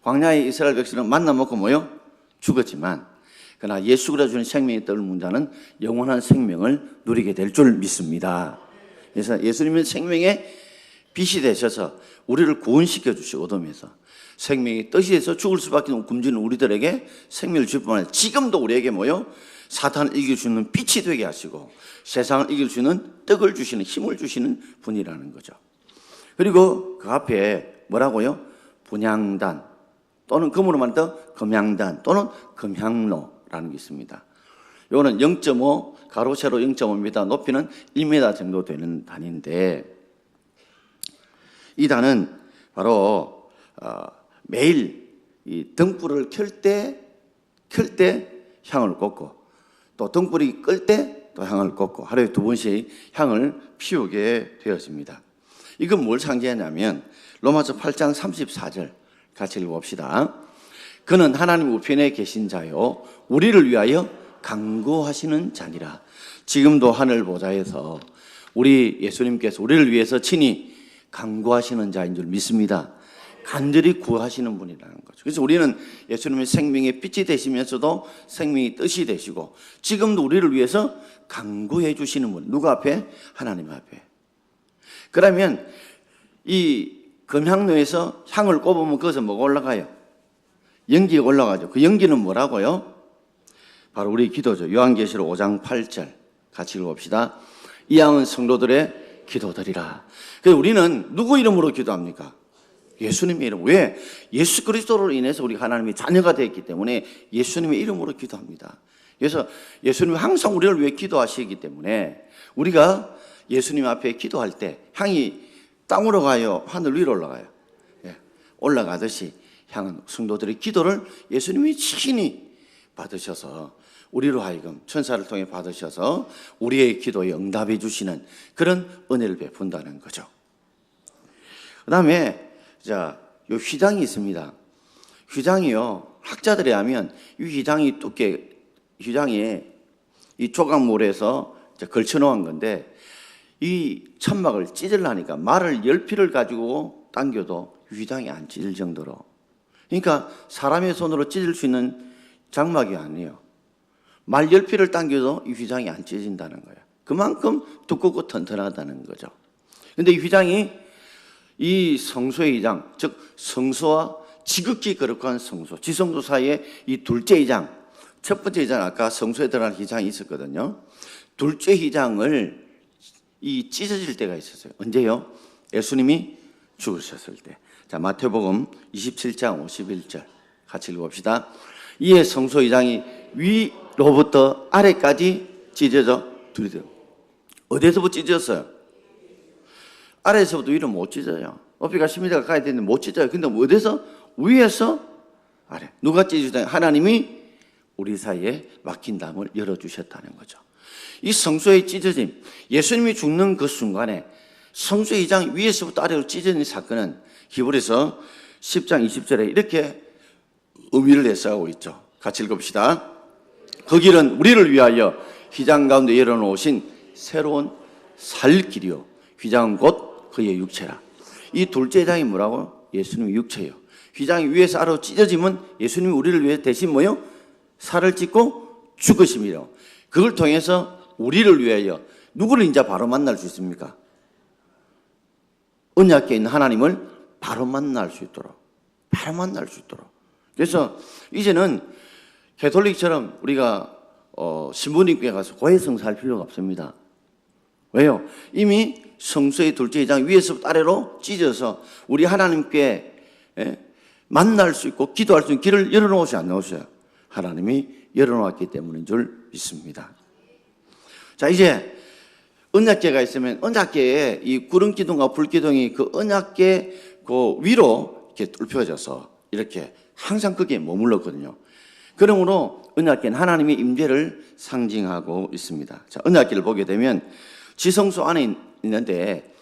광야의 이스라엘 백성은 만나 먹고 뭐예요? 죽었지만 그러나 예수 그리스도가 주는 생명의 떡을 먹는 자는 영원한 생명을 누리게 될 줄 믿습니다. 그래서 예수님은 생명의 빛이 되셔서 우리를 구원시켜 주시고 어둠에서 생명의 뜻이 돼서 죽을 수밖에 없는 굶주리는 우리들에게 생명을 주실 뿐만 아니라 지금도 우리에게 뭐요? 사탄을 이길 수 있는 빛이 되게 하시고 세상을 이길 수 있는 떡을 주시는 힘을 주시는 분이라는 거죠. 그리고 그 앞에 뭐라고요? 분향단 또는 금으로 만든 금향단 또는 금향로라는 게 있습니다. 요거는 0.5, 가로 세로 0.5m, 높이는 1m 정도 되는 단인데, 이 단은 바로 매일 이 등불을 켤 때 향을 꽂고, 또 등불이 끌 때 또 향을 꽂고, 하루에 2번씩 향을 피우게 되었습니다. 이건 뭘 상징하냐면 로마서 8장 34절 같이 읽어봅시다. 그는 하나님 우편에 계신 자요 우리를 위하여 간구하시는 자니라. 지금도 하늘 보좌에서 우리 예수님께서 우리를 위해서 친히 간구하시는 자인 줄 믿습니다. 간절히 구하시는 분이라는 거죠. 그래서 우리는 예수님의 생명의 빛이 되시면서도 생명의 뜻이 되시고, 지금도 우리를 위해서 간구해 주시는 분. 누구 앞에? 하나님 앞에. 그러면 이 금향로에서 향을 꼽으면 거기서 뭐가 올라가요? 연기가 올라가죠. 그 연기는 뭐라고요? 바로 우리 기도죠. 요한계시록 5장 8절 같이 읽어봅시다. 이 향은 성도들의 기도들이라. 그래서 우리는 누구 이름으로 기도합니까? 예수님의 이름. 왜? 예수 그리스도로 인해서 우리 하나님의 자녀가 되었기 때문에 예수님의 이름으로 기도합니다. 그래서 예수님이 항상 우리를 위해 기도하시기 때문에 우리가 예수님 앞에 기도할 때 향이 땅으로 가요? 하늘 위로 올라가요? 예, 올라가듯이 향은 성도들의 기도를 예수님이 친히 받으셔서 우리로 하여금 천사를 통해 받으셔서 우리의 기도에 응답해 주시는 그런 은혜를 베푼다는 거죠. 그 다음에 자, 요 휘장이 있습니다. 휘장이요, 학자들에 하면 이 휘장이 휘장에 이 조각물에서 걸쳐 놓은 건데, 이 천막을 찢으려니까 말을 10피를 가지고 당겨도 휘장이 안 찢을 정도로. 그러니까 사람의 손으로 찢을 수 있는 장막이 아니에요. 말 10피를 당겨도 이 휘장이 안 찢어진다는 거예요. 그만큼 두껍고 튼튼하다는 거죠. 그런데 이 휘장이 이 성소의 휘장, 즉 성소와 지극히 거룩한 성소, 지성소 사이에 이 둘째 휘장, 첫 번째 휘장 아까 성소에 들어간 휘장이 있었거든요. 둘째 휘장을 이 찢어질 때가 있었어요. 언제요? 예수님이 죽으셨을 때. 자, 마태복음 27장 51절 같이 읽어봅시다. 이에 성소 휘장이 위로부터 아래까지 찢어져 둘이더라. 어디서부터 찢어졌어요? 아래에서부터 위로 못 찢어요. 높이가 10m 가까이 되는데 못 찢어요. 근데 어디서? 위에서 아래. 누가 찢어주다? 하나님이 우리 사이에 막힌 담을 열어주셨다는 거죠. 이 성소의 찢어짐, 예수님이 죽는 그 순간에 성소의 휘장 위에서부터 아래로 찢어진 사건은 히브리서 10장 20절에 이렇게 의미를 내세우고 있죠. 같이 읽읍시다. 그 길은 우리를 위하여 휘장 가운데 열어놓으신 새로운 살 길이요, 휘장은 곧 그의 육체라. 이 둘째 휘장이 뭐라고? 예수님의 육체예요. 휘장이 위에서 아래로 찢어지면 예수님이 우리를 위해 대신 뭐요? 살을 찢고 죽으심이요. 그걸 통해서 우리를 위하여 누구를 이제 바로 만날 수 있습니까? 언약궤에 있는 하나님을 바로 만날 수 있도록, 바로 만날 수 있도록. 그래서 이제는 가톨릭처럼 우리가 신부님께 가서 고해성사할 필요가 없습니다. 왜요? 이미 성소의 둘째 휘장 위에서부터 아래로 찢어서 우리 하나님께 만날 수 있고 기도할 수 있는 길을 열어놓으시 안 놓으셔요? 하나님이 열어놓았기 때문인 줄 믿습니다. 자, 이제 언약궤가 있으면 언약궤에 이 구름 기둥과 불 기둥이 그 언약궤 그 위로 이렇게 뚫혀져서 이렇게 항상 거기에 머물렀거든요. 그러므로 언약궤는 하나님의 임재를 상징하고 있습니다. 자, 언약궤를 보게 되면 지성소 안에 있는데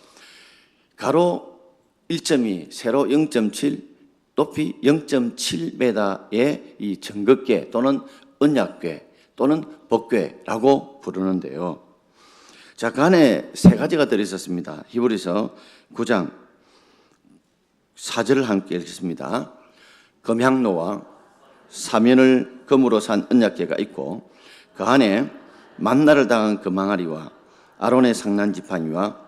가로 1.2, 세로 0.7, 높이 0.7m의 이 정극궤 또는 언약궤 또는 법궤라고 부르는데요. 자, 그 안에 세 가지가 들어있었습니다. 히브리서 9장 4절을 함께 읽겠습니다. 금향로와 사면을 금으로 산 언약궤가 있고 그 안에 만나를 당한 금항아리와 아론의 상난지팡이와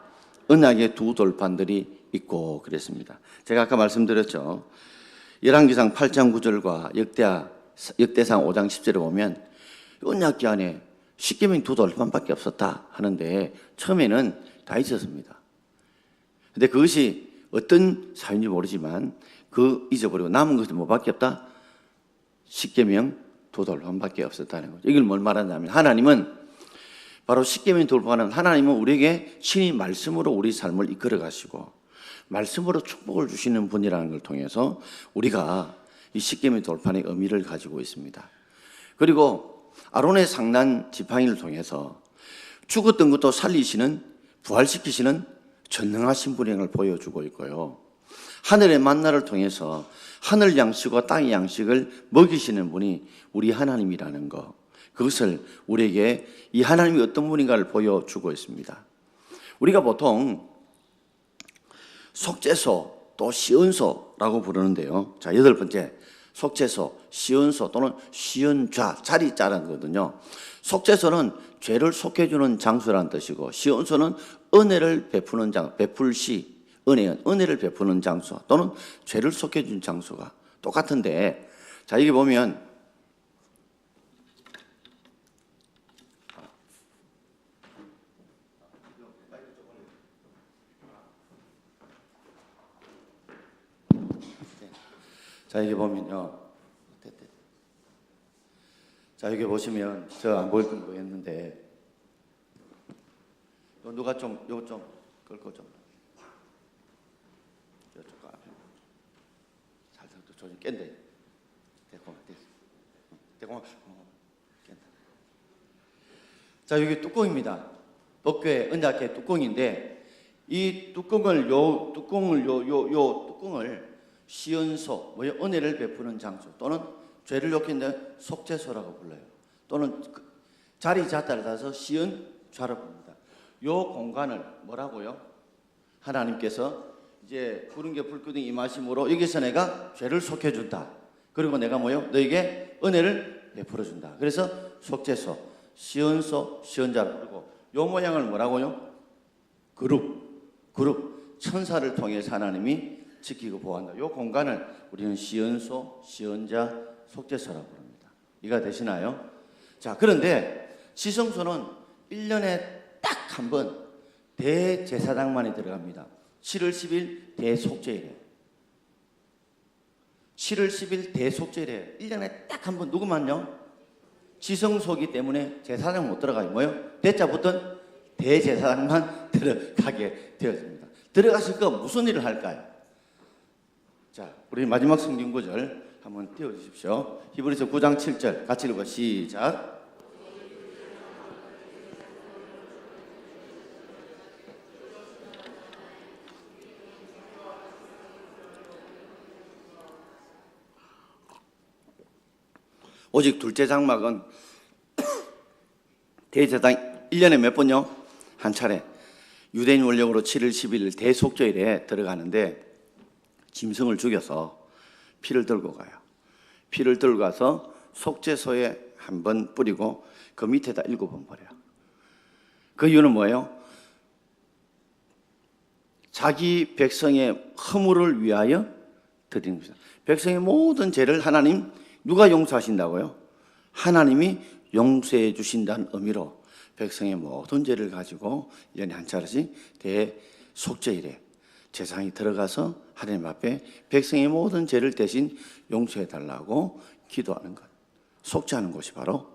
언약의 두 돌판들이 있고 그랬습니다. 제가 아까 말씀드렸죠. 열왕기상 8장 9절과 역대상 5장 10절에 보면 언약궤 안에 십계명 두 돌판밖에 없었다 하는데 처음에는 다 있었습니다. 근데 그것이 어떤 사유인지 모르지만 그 잊어버리고 남은 것은 뭐밖에 없다? 십계명 두 돌판밖에 없었다는 거죠. 이걸 뭘 말하냐면 하나님은 바로 십계명 돌파는 하나님은 우리에게 친히 말씀으로 우리 삶을 이끌어 가시고 말씀으로 축복을 주시는 분이라는 걸 통해서 우리가 이 십계명 돌판의 의미를 가지고 있습니다. 그리고 아론의 상난 지팡이를 통해서 죽었던 것도 살리시는 부활시키시는 전능하신 분인 걸 보여주고 있고요. 하늘의 만나를 통해서 하늘 양식과 땅의 양식을 먹이시는 분이 우리 하나님이라는 것, 그것을 우리에게 이 하나님이 어떤 분인가를 보여주고 있습니다. 우리가 보통 속죄소 또 시은소라고 부르는데요. 자, 8번째 속죄소, 시은소 또는 시은좌, 자리자라는 거거든요. 속죄소는 죄를 속해주는 장소라는 뜻이고 시은소는 은혜를 베푸는 장소, 베풀시, 은혜를 베푸는 장소 또는 죄를 속해주는 장소가 똑같은데, 자, 여기 보면 자, 여기 보면요. 자, 여기 보시면 저 안 보일 건 보였는데 누가 좀 요거 좀 끌고 좀 이쪽 앞에 살짝 조금 깬대. 대공 깬다. 자, 여기 뚜껑입니다. 법궤 은약의 뚜껑인데 이 뚜껑을 뚜껑을 시은소, 은혜를 베푸는 장소 또는 죄를 욕했는데 속죄소라고 불러요. 또는 자리 자타를 따서 시은좌로 부릅니다. 요 공간을 뭐라고요? 하나님께서 이제 구름과 불기둥이 임하심으로 여기서 내가 죄를 속해준다. 그리고 내가 너에게 은혜를 베풀어준다. 그래서 속죄소, 시은소, 시은좌를 부르고 요 모양을 뭐라고요? 그룹 천사를 통해서 하나님이 지키고 보호한다. 이 공간을 우리는 시은소, 시은자, 속죄소라고 부릅니다. 이해가 되시나요? 자, 그런데 지성소는 1년에 딱 한 번 대제사장만이 들어갑니다. 7월 10일 대속죄일에. 7월 10일 대속죄일에 1년에 딱 한 번 누구만요? 지성소이기 때문에 제사장 못 들어가요. 대자 붙은 대제사장만 들어가게 되었습니다. 들어가실 거 무슨 일을 할까요? 자, 우리 마지막 성경 구절 한번 띄워주십시오. 히브리서 9장 7절 같이 읽어 시작. 오직 둘째 장막은 대제사장 1년에 몇 번요? 한 차례. 유대인 원력으로 7월 10일 대속죄일에 들어가는데 짐승을 죽여서 피를 들고 가요. 피를 들고 가서 속죄소에 한 번 뿌리고 그 밑에다 7번 버려요. 그 이유는 뭐예요? 자기 백성의 허물을 위하여 드리는 것이다. 백성의 모든 죄를 하나님 누가 용서하신다고요? 하나님이 용서해 주신다는 의미로 백성의 모든 죄를 가지고 1년에 한 차례씩 대속죄일에 제사장이 들어가서 하나님 앞에 백성의 모든 죄를 대신 용서해 달라고 기도하는 것, 속죄하는 곳이 바로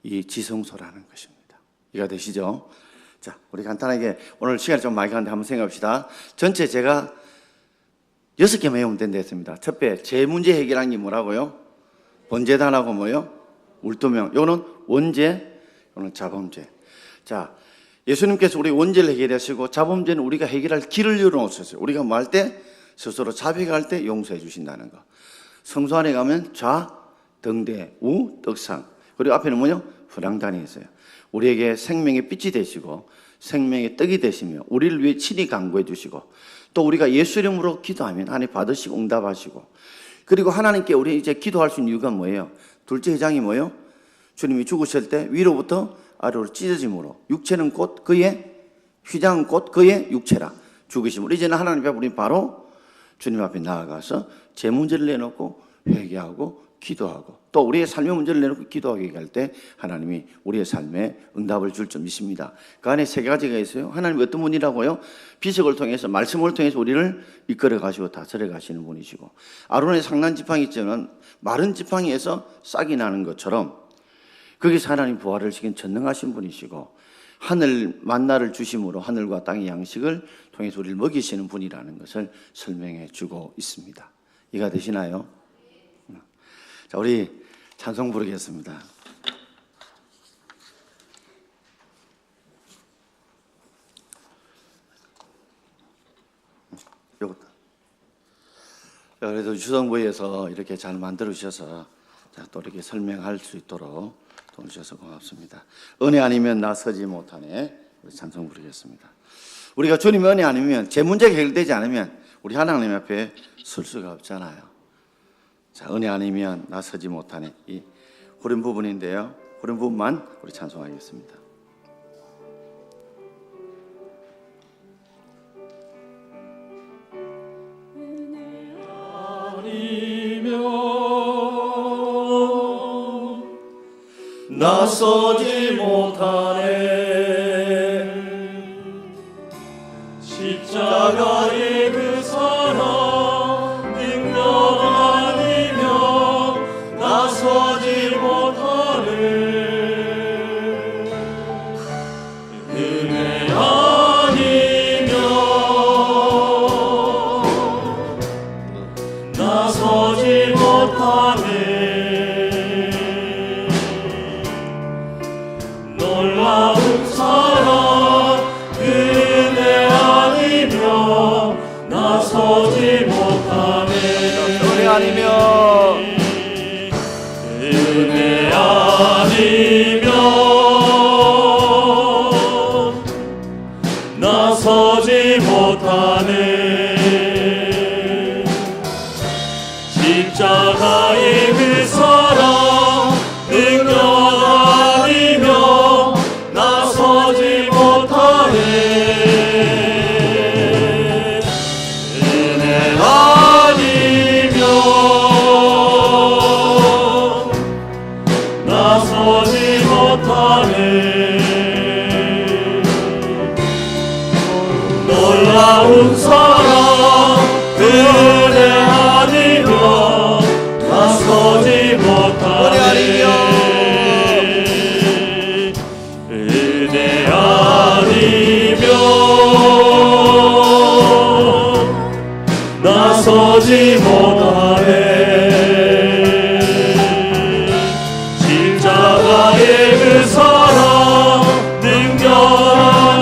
이 지성소라는 것입니다. 이해가 되시죠? 자, 우리 간단하게 오늘 시간이 좀 많이 가는데 한번 생각합시다. 전체 제가 6개 외우면 된다 했습니다. 첫째, 제 문제 해결한 게 뭐라고요? 번제단하고 울도명. 요거는 원죄, 요거는 자범죄. 자, 예수님께서 우리 원죄를 해결하시고 자범죄는 우리가 해결할 길을 열어놓으셨어요. 우리가 뭐 할 때 스스로 자백할 때 용서해 주신다는 거. 성소 안에 가면 좌, 등대, 우, 떡상. 그리고 앞에는 후량단이 있어요. 우리에게 생명의 빛이 되시고 생명의 떡이 되시며 우리를 위해 친히 간구해 주시고 또 우리가 예수 이름으로 기도하면 하나님 받으시고 응답하시고 그리고 하나님께 우리 이제 기도할 수 있는 이유가 뭐예요? 둘째 회장이 주님이 죽으실 때 위로부터 아래로 찢어짐으로 육체는 곧 그의 휘장은 곧 그의 육체라 죽으심으로 이제는 하나님 앞에 우리 바로 주님 앞에 나아가서 제 문제를 내놓고 회개하고 기도하고 또 우리의 삶의 문제를 내놓고 기도하게 할 때 하나님이 우리의 삶에 응답을 줄 줄 믿습니다. 그 안에 세 가지가 있어요. 하나님이 어떤 분이라고요? 비석을 통해서 말씀을 통해서 우리를 이끌어 가시고 다스려 가시는 분이시고, 아론의 상난 지팡이 있지만 마른 지팡이에서 싹이 나는 것처럼 거기서 하나님 부활을 시킨 전능하신 분이시고, 하늘 만나를 주심으로 하늘과 땅의 양식을 통해서 우리를 먹이시는 분이라는 것을 설명해 주고 있습니다. 이해가 되시나요? 자, 우리 찬송 부르겠습니다. 요것도. 그래도 주성부에서 이렇게 잘 만들어 주셔서 또 이렇게 설명할 수 있도록 도와주셔서 고맙습니다. 은혜 아니면 나 서지 못하네. 우리 찬송 부르겠습니다. 우리가 주님 은혜 아니면 제 문제가 해결되지 않으면 우리 하나님 앞에 설 수가 없잖아요. 자, 은혜 아니면 나 서지 못하네. 이 후렴 부분인데요. 후렴 부분만 우리 찬송하겠습니다. 은혜 아니면 나 서지 못하네. 십자가의 그 사랑 능력 아니면 나 서지 못하네. 은혜 아니면 나 서지 못하네. 놀라운 사랑 은혜 아니면 나 서지 못하네. 은혜 아니면 은혜 아니면 나 서지 못하네. 십자가의 그 사랑 능력 아니면 나 서지 못하네. 은혜 아니면 나 서지 못하네. 놀라운 사랑 은혜 아니면 나 서지 못하네. 은혜 아니면 나 서지 못하네. 십자가의 그 사랑 능력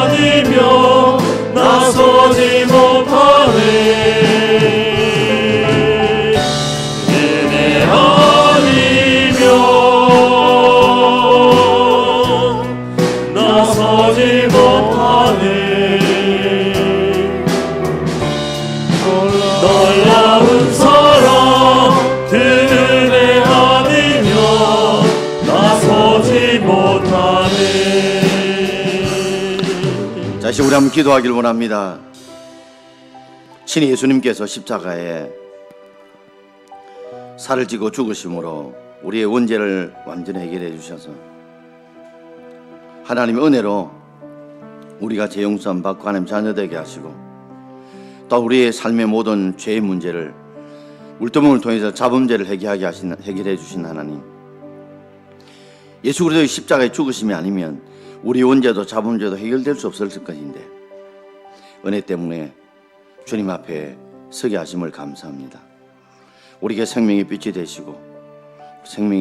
아니면 나 서지 못하네. 은혜 아니면 나 서지 못하네. 놀라운 사랑 은혜 아니면 나 서지 못하네. 자, 이제 우리 한번 기도하길 원합니다. 신의 예수님께서 십자가에 살을 찌고 죽으심으로 우리의 원죄를 완전히 해결해 주셔서 하나님의 은혜로 우리가 죄 용서함 받고 하나님 자녀 되게 하시고, 또 우리의 삶의 모든 죄의 문제를 물두멍을 통해서 자범죄를 해결해 주신 하나님, 예수 그리스도의 십자가의 죽으심이 아니면 우리 원죄도 자범죄도 해결될 수 없었을 것인데 은혜 때문에 주님 앞에 서게 하심을 감사합니다. 우리에게 생명의 빛이 되시고 생명이